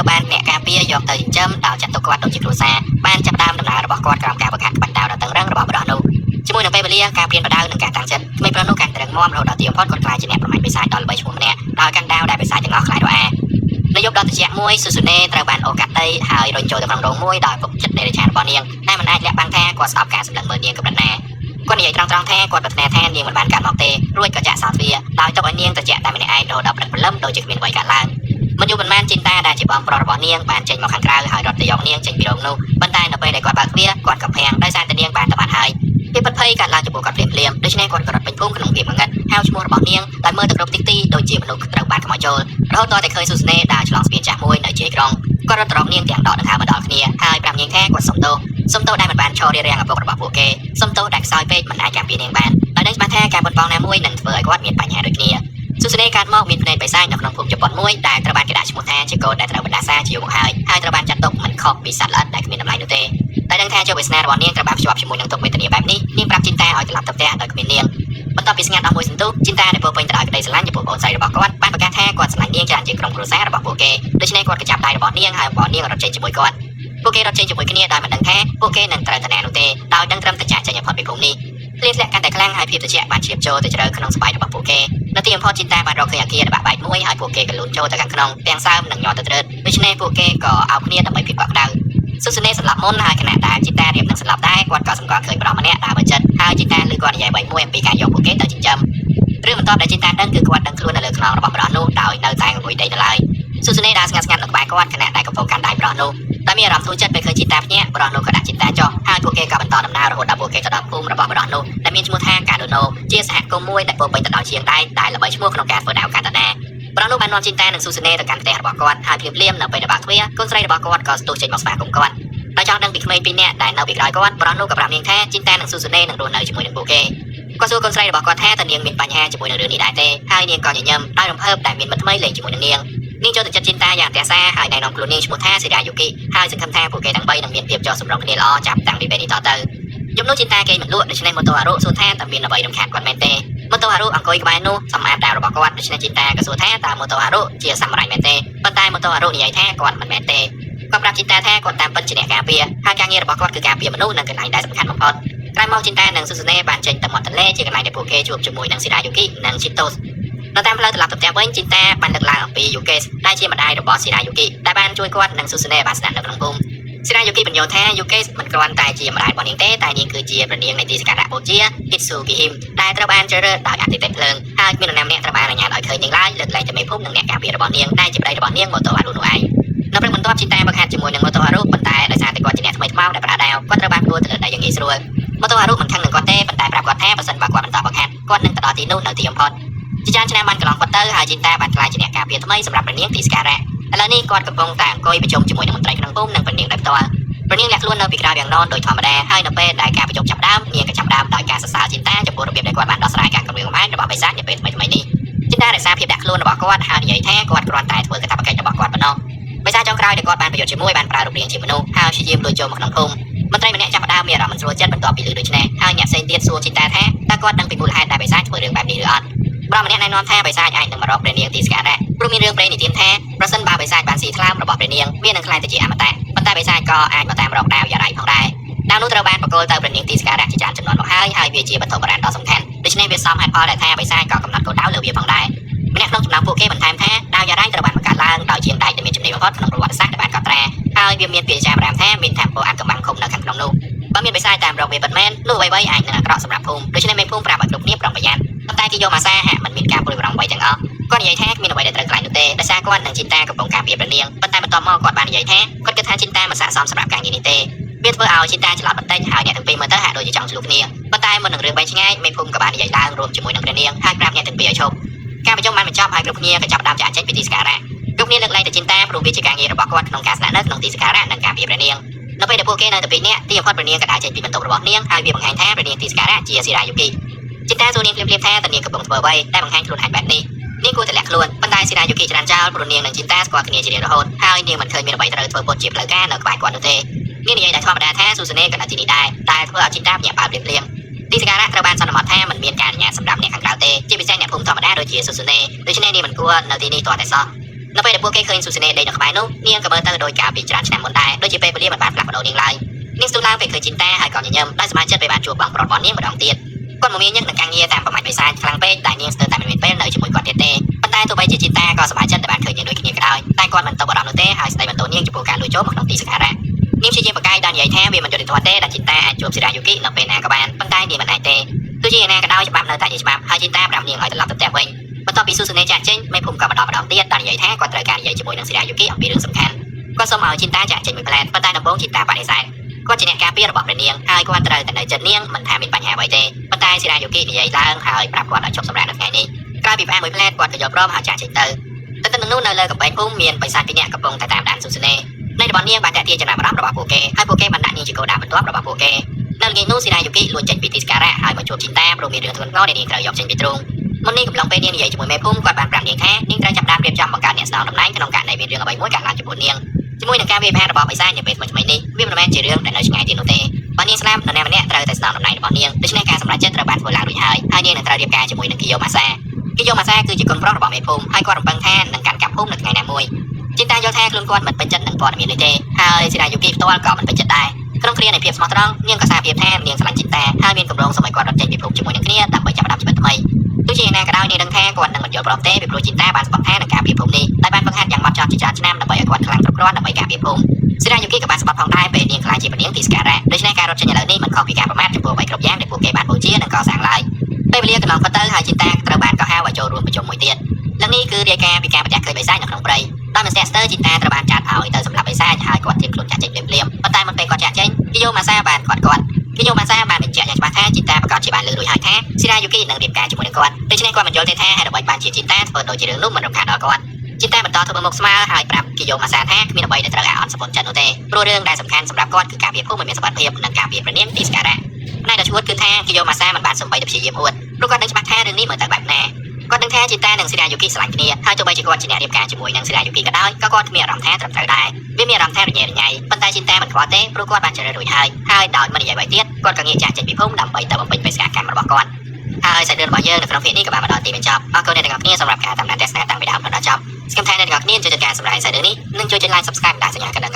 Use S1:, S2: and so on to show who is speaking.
S1: ត្រូវបានអ្នកការពារយកទៅចិញ្ចឹមដោយចាត់ទុកគាត់ដូចជាគ្រួសារបានចាប់ផ្ដើមដំណើររបស់គាត់ក្រោមការបង្ហាត់ក្បាច់ដៅដ៏តឹងរ៉ឹងរបស់បុរសនោះជាមួយនឹងពេលវេលាការព្រៀនប្រដៅនិងការតាំងចិត្តក្មេងប្រុសនោះកាន់តែរឹងមាំរហូតដល់ទីបំផុតគាត់ក្លាយជាអ្នកប្រមាញ់បិសាចដ៏ល្បីឈ្មោះម្នាក់ដោយកាន់ដាវដែលបិសាចទាំងអស់ខ្លាចរអានៅយប់ដ៏ត្រជាក់មួយស៊ូស៊ូណេត្រូវបានអូកាត់ដីហើយរុញចូលទៅក្នុងរោងមួយដោយពុកចិត្តនៃរាជការរបស់នាងតែមិនអាចលាក់បាំងថាគាត់ស្ដាប់ការសម្លឹងមើលនាងកម្រិតណាគាត់និយាយត្រង់ៗថាគាត់ប្រាថ្នាថានាងមិនបានកាត់មកទេរួចក៏ចាក់សោទ្វារដោយទុកឲ្យនាងត្រជាក់តែម្នាក់ឯងរហូតដល់ព្រឹកព្រលឹមដូចជាគ្មានអ្វីកើតឡើងមិនយូរប៉ុន្មានជីនតាដែលជាបងប្រុសរបស់នាងបានចេញមកខាងក្រៅហើយរត់ទៅយកនាងចេញពីរោងនោះប៉ុន្តែនៅពេលដែលគាត់បើកទ្វារគាត់ក៏ភាំងដោយសារតែនាងបានទៅបាត់ហើយភាពពិតភ័យកើតឡើងចំពោះគាត់ភ្លាមៗដូច្នេះគាត់ក៏រត់ពេញភូមិក្នុងភាពងងឹតហៅឈ្មោះរបស់នាងដោយមើលទៅគ្រប់ទីដូចជាមនុស្សត្រូវបានខ្មោចចូលរហូតដល់តែឃើញស៊ូស៊ូណេដើរឆ្លងស្ពានចាស់មួយនៅជាយក្រុងគាត់រត់ទៅរកនាងទាំងដកដង្ហើមមកដល់គ្នាហើយប្រាប់នាងថាគាត់សុំទោសដែលមិនបានឈររារាំងឪពុករបស់ពួកគេសុំទោសដែលខ្សោយពេកមិនអាចការពារនាងបានដោយដឹងច្បាស់ថាការប៉ុនប៉ងណាមួយនឹងធ្វើឲ្យគាត់មានបញ្ហាដូចគ្នាស៊ូស៊ូណេកើតមកមានភ្នែកបិសាចនៅក្នុងភូមិជប៉ុនមួយដែលត្រូវបានគេដាក់ឈ្មោះថាជាកូនដែលត្រូវបណ្ដាសាជាយូរមកហើយត្រូវបានចាត់ទុកមិនខុសពីសត្វល្អិតដែលគ្មានតម្លៃនោះទេតែដឹងថាជោគវាសនារបស់នាងត្រូវបានភ្ជាប់ជាមួយនឹងទុក្ខវេទនាបែបនេះនាងប្រាប់ជីនតាឲ្យត្រឡប់ទៅផ្ទះដោយគ្មាននាងបន្ទាប់ពីស្ងាត់អស់មួយសន្ទុះជីនតាដែលពោពេញទៅដោយក្តីស្រឡាញ់ចំពោះបងស្រីរបស់គាត់បានប្រកាសថាគាត់ស្រឡាញ់នាងច្រើនជាងក្រុមគ្រួសាររបស់ពួកគេដូច្នេះគាត់ក៏ចាប់ដៃរបស់នាងហើយបងនាងរត់ចេញជាមួយគាត់ពួកគេរត់ចេញជាមួយគ្នាដោយមិនដឹងថាពួកគេនឹងត្រូវទៅណានោះទេដោយដឹងត្រឹមតែចាក់ចេញឲ្យផុតពីភូមិនេះភ្លៀងធ្លាក់កាន់តែខ្លាំងហើយភាពត្រជាក់បានជ្រាបចូលទៅជ្រៅក្នុងស្បែករបស់ពួកគេនៅទីបំផុតជីនតាបានរកឃើញអគារដែលបាក់បែកមួយហើយពួកគេក៏លូនចូលទៅខាងក្នុងទាំងសើមនិងញ័រទៅត្រើតដូច្នេះពួកគេក៏អោបគ្នាដើម្បីភាពកក់ក្ដៅស៊ូស៊ូណេសម្លាប់មុនហើយខណៈដែលជីតារៀបនឹងសម្លាប់ដែរគាត់ក៏សម្គាល់ឃើញប្រុសម្នាក់ដើរមកជិតហើយជីតាឮគាត់និយាយបែបមួយអំពីការយកពួកគេទៅចិញ្ចឹមរឿងបន្ទាប់ដែលជីតាដឹងគឺគាត់ដឹងខ្លួននៅលើខ្នងរបស់ប្រុសនោះដោយនៅតែអង្គុយដេកនៅឡើយស៊ូស៊ូណេដើរស្ងាត់ៗនៅក្បែរគាត់ខណៈដែលកំពុងកាន់ដៃប្រុសនោះតែមានអារម្មណ៍ធូរចិត្តពេលឃើញជីតាភ្ញាក់ប្រុសនោះក៏ដាក់ជីតាចុះហើយពួកគេក៏បន្តដំណើររហូតដល់ពួកគេទៅដល់ភូមិរបស់ប្រុសនោះដែលមានឈ្មោះថាកាដូណូជាសហគមន៍មួយដែលពោពេញទៅដោយជាងដែកដែលល្បីឈ្មោះក្នុងការធ្វើដាវកាតាណាប្រុសនោះបាននាំជីតានិងស៊ូស៊ូណេទៅកាន់ផ្ទះរបស់គាត់ហើយភ្លាមៗនៅពេលដែលបើកទ្វារកូនស្រីរបស់គាត់ក៏ស្ទុះចេញមកស្វាគមន៍គាត់ដោយចង់ដឹងពីក្មេងពីរនាក់ដែលនៅពីក្រោយគាត់ប្រុសនោះក៏ប្រាប់នាងថាជីតានិងស៊ូស៊ូណេនឹងរស់នៅជាមួយនឹងពួកគេគាត់សួរកូនស្រីរបស់គាត់ថាតើនាងមានបញ្ហាជាមួយនឹងរឿងនេះដែរទេហើយនាងក៏ញញឹមដោយរំភើបដែលមានមិត្តថ្មីលេងជាមួយនឹងនាងចូលទៅចិត្តជីនតាយ៉ាងទះសាហើយណែនាំខ្លួននាងឈ្មោះថាសេរាយូគីហើយសង្ឃឹមថាពួកគេទាំង3នឹងមានភាពចុះសម្រុងគ្នាល្អចាប់តាំងពីពេលនេះតទៅយប់នោះជីនតាគេមិនលក់ដូច្នេះម៉ូតូអារុសួរថាតើមានអ្វីរំខានគាត់មែនទេម៉ូតូអារុអង្គុយក្បែរនោះសម្អាតដាវរបស់គាត់ដូច្នេះជីនតាក៏សួរថាតើម៉ូតូអារុជាសាមរ៉ាយមែនទេប៉ុន្តែម៉ូតូអារុនិយាយថាគាត់មិនមែនទេគាត់ប្រាប់ជីនតាថាគាត់តាមពិតជាអ្នកការពារហើយការងាររបស់គាត់គឺការពារមនុស្សនិងកន្លែងដែលសំខាន់បំផុតក្រោយមកជីនតានិងស៊ូស៊ូណេបានចេញទៅមាត់ទន្លេជាកន្លែងដែលពួកគេជួបជាមួយនឹងសេរាយូគីនិងឈីតូសនៅតាមផ្លូវត្រឡប់ទៅផ្ទះវិញជីនតាបានលើកឡើងអំពីយូកេសដែលជាម្ដាយរបស់សេរាយូគីដែលបានជួយគាត់និងស៊ូស៊ូណេបានស្នាក់នៅក្នុងភូមិសេរាយូគីបញ្យល់ថាយូកេសមិនគ្រាន់តែជាម្ដាយរបស់នាងទេតែនាងគឺជាព្រះនាងនៃទីសក្ការៈបូជាអ៊ីតស៊ូគីហ៊ីមដែលត្រូវបានជ្រើសរើសដោយអាទិទេពភ្លើងហើយគ្មាននរណាម្នាក់ត្រូវបានអនុញ្ញាតឲ្យឃើញនាងឡើយលើកលែងតែមេភូមិនិងអ្នកការពាររបស់នាងដែលជាប្តីរបស់នាងម៉ូតូអារុនោះឯងនៅព្រឹកបន្ទាប់ជីនតាបង្ហាត់ជាមួយនឹងម៉ូតូអារុប៉ុន្តែដោយសារតែគាត់ជាអ្នកថ្មីថ្មោងដែលប្រាដាវគាត់ត្រូវបានដួលទៅលើដីយ៉ាងងាយស្រួលម៉ូតូអារុមិនខឹងនឹងគាត់ទេប៉ុន្តែប្រាប់គាត់ថាបើសិនបើគាត់បន្តបង្ហាត់គាត់នឹងទៅដល់ទីនោះនៅទីបំផុតជាច្រើនឆ្នាំបានកន្លងផុតទៅហើយជីនតាបានក្លាយជាអ្នកការពារថ្មីសម្រាប់ព្រះនាងទីសក្ការៈឥឡូវនេះគាត់កំពុងតែអង្គុយប្រជុំជាមួយនឹងមន្ត្រីក្នុងភូមិនិងព្រះនាងដោយផ្ទាល់ព្រះនាងលាក់ខ្លួននៅពីក្រៅវាំងននដោយធម្មតាហើយនៅពេលដែលការប្រជុំចាប់ដើមនាងក៏ចាប់ដើមដោយការសរសើរជីនតាចំពោះរបៀបដែលគាត់បានដោះស្រាយការគំរាមកំហែងរបស់បិសាចនៅពេលថ្មីៗនេះជីនតារក្សាភាពដាក់ខ្លួនរបស់គាត់ហើយនិយាយថាគាត់គ្រាន់តែធ្វើកាតព្វកិច្ចរបស់គាត់ប៉ុណ្ណោះបិសាចចុងក្រោយដែលគាត់បានប្រយុទ្ធជាមួយបានប្រើរូបរាងជាមនុស្សហើយព្យាយាមលួចចូលមកក្នុងភូមិមន្ត្រីម្នាក់ចាប់ផ្ដើមមានអារម្មណ៍មិនស្រួលចិត្តបន្ទាប់ពីឮដូច្នេះហើយអ្នកផ្សេងទៀតសួរជីនតាថាតើគាត់ដឹងពីមូលហេតុដែលបិសាចធ្វើរឿងបែបនេះឬអត់ប្រុសម្នាក់ណែនាំថាបិសាចអាចនឹងមករកព្រះនាងទីសក្ការៈព្រោះមានរឿងព្រេងនិទានថាប្រសិនបើបិសាចបានស៊ីថ្លើមរបស់ព្រះនាងវានឹងក្លាយទៅជាអមតៈប៉ុន្តែបិសាចក៏អាចមកតាមរកដាវយ៉ារ៉ៃផងដែរដាវនោះត្រូវបានបកគោលទៅព្រះនាងទីសក្ការៈជាច្រើនចំនួនមកហើយវាជាវត្ថុបុរាណដ៏សំខាន់ដូច្នេះវាសមហេតុផលដែលថាបិសាចក៏កំណត់គោលដៅលើវាផងដែរម្នាក់ក្នុងចំណោមពួកគេបន្ថែមថាដាវយ៉ារ៉ៃត្រូវបានបង្កើតឡើងដោយជាងដែកដែលមានចំណេញបំផុតក្នុងប្រវត្តិសាស្ត្រដែលបានកត់ត្រាហើយវាមានពាក្យចាមរាមថាមានថាមពលអាកំបាំងឃុំនៅខាងក្នុងនោះបើមានបិសាចតាមរកវាពិតមែននោះអ្វីៗអាចនឹងអាក្រក់សម្រាប់ភូមិដូច្នេះមេភូមិប្រាប់ឲ្យគ្រប់គ្នាប្រុងប្រយ័ត្នប៉ុន្តែគេយកមកសារហាក់មិនមានការព្រួយបារម្ភអ្វីទាំងអស់គាត់និយាយថាគ្មានអ្វីដែលត្រូវខ្លាចនោះទេដោយសារគាត់នឹងជីនតាកំពុងការពារព្រះនាងប៉ុន្តែបន្ទាប់មកគាត់បាននិយាយថាគាត់គិតថាជីនតាមិនស័ក្តិសមសម្រាប់ការងារនេះទេវាធ្វើឲ្យជីនតាច្រឡំបន្តិចហើយអ្នកទាំងពីរមើលទៅហាក់ដូចជាចង់ឆ្លោះគ្នាប៉ុន្តែមុននឹងរឿងបែកឆ្ងាយមេភូមិក៏បាននិយាយឡើងរួមជាមួយនឹងព្រះនាងហើយប្រាប់អ្នកទាំងពីរឲ្យឈប់ការប្រជុំបានបញ្ចប់ហើយគ្រប់គ្នាក៏ចាប់ផ្ដើមចាក់ចេញពីទីសក្ការៈគ្រប់គ្នាលើកលែងទៅជីនតាព្រោះវាជាការងាររបស់គាត់ក្នុងការស្នាក់នៅក្នុងទីសក្ការៈនិងការពារព្រះនាងនៅពេលដែលពួកគេនៅតែពីរនាក់ទីបំផុតព្រះនាងក៏ដើរចេញពីបន្ទប់របស់នាងហើយវាបង្ហាញថាព្រះនាងទីសក្ការៈជាសេរាយូគីជីតាសួរនាងភ្លាមៗថាតើនាងកំពុងធ្វើអ្វីតែបង្ហាញខ្លួនឯងបែបនេះនាងគួរតែលាក់ខ្លួនប៉ុន្តែសេរាយូគីច្រានចោលព្រោះនាងនិងជីតាស្គាល់គ្នាជារៀងរហូតហើយនាងមិនឃើញមានអ្វីត្រូវធ្វើពុតជាផ្លូវការនៅក្បែរគាត់នោះទេនាងនិយាយតែធម្មតាថាស៊ូស៊ូណេក៏នៅទីនេះដែរតែធ្វើឲ្យជីតាភ្ញាក់ផ្អើលភ្លាមៗទីសក្ការៈត្រូវបានសន្មតថាមិនមានការអនុញ្ញាតសម្រាប់អ្នកខាងក្រៅទេជាពិសេសអ្នកភូមិធម្មតាដូចជាស៊ូស៊ូណេដូច្នេះនាងមិនគួរនៅទីនេះទាល់តែសោះ នៅពេលដែលពួកគេឃើញស៊ូសេនេដេកនៅក្បែរនោះនាងក៏មើលទៅដោយការពីច្រើនឆ្នាំមុនដែរដូចជាពេលវេលាមិនបានផ្លាស់ប្ដូរនាងឡើយនាងស្ទុះឡើងពេលឃើញជីនតាហើយក៏ញញឹមដោយសប្បាយចិត្តពេលបានជួបបងប្រុសរបស់នាងម្ដងទៀតគាត់មកមានញឹកនឹងការងារតាមប្រមាថបិសាចខ្លាំងពេកតែនាងស្ទើរតែមិនមានពេលនៅជាមួយគាត់ទៀតទេប៉ុន្តែទោះបីជាជីនតាក៏សប្បាយចិត្តដែលបានឃើញនាងដូចគ្នាក៏ដោយតែគាត់មិនតបអារម្មណ៍នោះទេហើយស្ដីបន្ទោនាងចំពោះការលួចចូលមកក្នុងទីសក្ការៈនាងព្យាយាមប្រកែកដោយនិយាយថាវាមិនយុត្តិធម៌ទេដែលជីនតាអាចជួបសេរាយូគីនៅពេលណាក៏បានប៉ុន្តែនាងមិនអាចទេទោះជាយ៉ាងណាក៏ដោយច្បាប់នៅតែជាច្បាប់ហើយជីនតាប្រាប់នាងឲ្យត្រឡប់ទៅផ្ទះវិញបន្ទាប់ពីស៊ូស៊ូនេចាក់ចេញមេភូមិក៏បន្តម្ដងទៀតដោយនិយាយថាគាត់ត្រូវការនិយាយជាមួយនឹងសេរាយូគីអំពីរឿងសំខាន់គាត់សូមឲ្យជីនតាចាក់ចេញមួយផ្លែតប៉ុន្តែដំបូងជីនតាបដិសេធគាត់ជាអ្នកការពាររបស់ព្រះនាងហើយគាត់ត្រូវតែនៅចិត្តនាងមិនថាមានបញ្ហាអ្វីទេប៉ុន្តែសេរាយូគីនិយាយឡើងហើយប្រាប់គាត់ឲ្យជប់សម្រាប់នៅថ្ងៃនេះក្រោយពីផ្អាកមួយផ្លែតគាត់ក៏យល់ព្រមហើយចាក់ចេញទៅនឹងនោះនៅលើកំពែងភូមិមានបិសាចពីរនាក់កំពុងតែតាមដានស៊ូស៊ូនេនៃរបស់នាងបានតាក់ទាញចំណាប់អារម្មណ៍របស់ពួកគេហើយពួកគេបានដាក់នាងជាគោលដៅបន្ទាប់របស់ពួកគេនៅល្ងាចនោះសេរាយូគីលួចចេញពីទីសក្ការៈហើយមកជួបជីនតាព្រោះមានរឿងធ្ងន់ធ្ងរដែលនាងត្រូវយកចេញពីទ្រូងមុននេះកំឡុងពេលនាងនិយាយជាមួយមេភូមិគាត់បានប្រាប់នាងថានាងត្រូវចាប់ផ្ដើមរៀបចំបង្កើតអ្នកស្នងតំណែងក្នុងករណីមានរឿងអ្វីមួយកើតឡើងចំពោះនាងជាមួយនឹងការវាយប្រហាររបស់បិសាចនៅពេលថ្មីៗនេះវាមិនមែនជារឿងដែលនៅឆ្ងាយទៀតនោះទេបើនាងស្លាប់នរណាម្នាក់ត្រូវតែស្នងតំណែងរបស់នាងដូច្នេះការសម្រេចចិត្តត្រូវបានធ្វើឡើងរួចហើយនាងនឹងត្រូវរៀបការជាមួយនឹងគីយ៉ូម៉ាសាគឺជាកូនប្រុសរបស់មេភូមិហើយគាត់រំពឹងថានឹងកាន់កាប់ភូមិនៅថ្ងៃណាមួយជីនតាយល់ថាខ្លួនគាត់មិនពេញចិត្តនឹងព័ត៌មាននេះទេហើយសេរាយូគីផ្ទាល់ក៏មិនពេញចិត្តដែរក្នុងគ្រានៃភាពស្មោះត្រង់នាងក៏សារភាពថានាងស្រឡាញ់ជីនតាហើយមានគម្រោងសូមឲ្យគាត់រត់ចេញពីភូមិជាមួយនឹងគ្នាដើម្បីចាប់ផ្ដើមជីវិតថ្មីទោះជាយ៉ាងណាក៏ដោយនាងដឹងថាគាត់នឹងមិនយល់ព្រមទេពីព្រោះជីនតាបានស្បត់ថានឹងការពារភូមិនេះតែបានបង្ហាត់យ៉ាងម៉ត់ចត់ជាច្រើនឆ្នាំដើម្បីឲ្យគាត់ខ្លាំងគ្រប់គ្រាន់ដើម្បីការពារភូមិសេរាយូគីក៏បានស្បត់ផងដែរពេលនាងខ្លាចជាព្រះនាងទីសក្ការៈដូច្នេះការរត់ចេញឥឡូវនេះមិនខុសពីការប្រមាថចំពោះអ្វីគ្រប់យ៉ាងដែលពួកគេបានបូជានិងកសាងឡើយពេលវេលាកន្លងផុតទៅហើយជីនតាត្រូវបានកោះហៅឲ្យចូលរួមប្រជុំមួយទៀតលើកនេះគឺរាយការណ៍ពីការប្រទះឃើញបិសាចនៅក្នុងព្រៃដោយមិនស្ទាក់ស្ទើរជីនតាត្រូវបានចាត់ឲ្យទៅសម្លាប់បិសាចហើយគាត់ធៀបខ្លួនចាក់ចេញភ្លាមៗប៉ុន្តែមុនពេលគាត់ចាក់ចេញគីយ៉ូម៉ាសាបានគាត់គីយ៉ូម៉ាសាបានបញ្ជាក់យ៉ាងច្បាស់ថាជីនតាប្រកាសជាបានលឺរួចហើយថាសេរាយូគីនឹងរៀបការជាមួយនឹងគាត់ដូច្នេះគាត់មិនយល់ទេថាហេតុអ្វីបានជាជីនតាធ្វើដូចជារឿងនោះមិនរំខានដល់គាត់ជីនតាបន្តធ្វើមុខស្មើហើយប្រាប់គីយ៉ូម៉ាសាថាគ្មានអ្វីដែលត្រូវអាអន់សពុនចិត្តនោះទេព្រោះរឿងដែលសំខាន់សម្រាប់គាត់គឺការពារភូមិមិនមានសុវត្ថិភាពនិងការពារព្រះនាងទីសក្ការៈផ្នែកដ៏ឈួតគឺថាគីយ៉ូម៉ាសាមិនបានសំបីតែព្យាយាមអួតព្រោះគាត់ដឹងច្បាស់ថារឿងនេះមើលទៅបែបណាគាត់ដឹងថាជីនតានិងសេរាយូគីស្រឡាញ់គ្នាហើយទោះបីជាគាត់ជាអ្នករៀបការជាមួយនឹងសេរាយូគីក៏ដោយក៏គាត់គ្មានអារម្មណ៍ថាត្រឹមត្រូវដែរវាមានអារម្មណ៍ថារញ៉េរញ៉ៃប៉ុន្តែជីនតាមិនខ្វល់ទេព្រោះគាត់បានជ្រើសរួចហើយដោយមិននិយាយអ្វីទៀតគាត់ក៏ងាកចាក់ចេញពីភូមិដើម្បីទៅបំពេញបេសកកម្មរបស់គាត់ហើយសាច់រឿងរបស់យើងនៅក្នុងភាគនេះក៏បានមកដល់ទីបញ្ចប់អរគុណអ្នកទាំងអស់គ្នាសម្រាប់ការតាមដានទស្សនាតាំងពីដើមដល់ចប់ស្គមថាអ្នកទាំងអស់គ្នាជួយចែកការសម្រាប់សាច់រឿងនេះនិងជួយចុច like subscribe ដាក់សញ្ញាកណ្ដឹង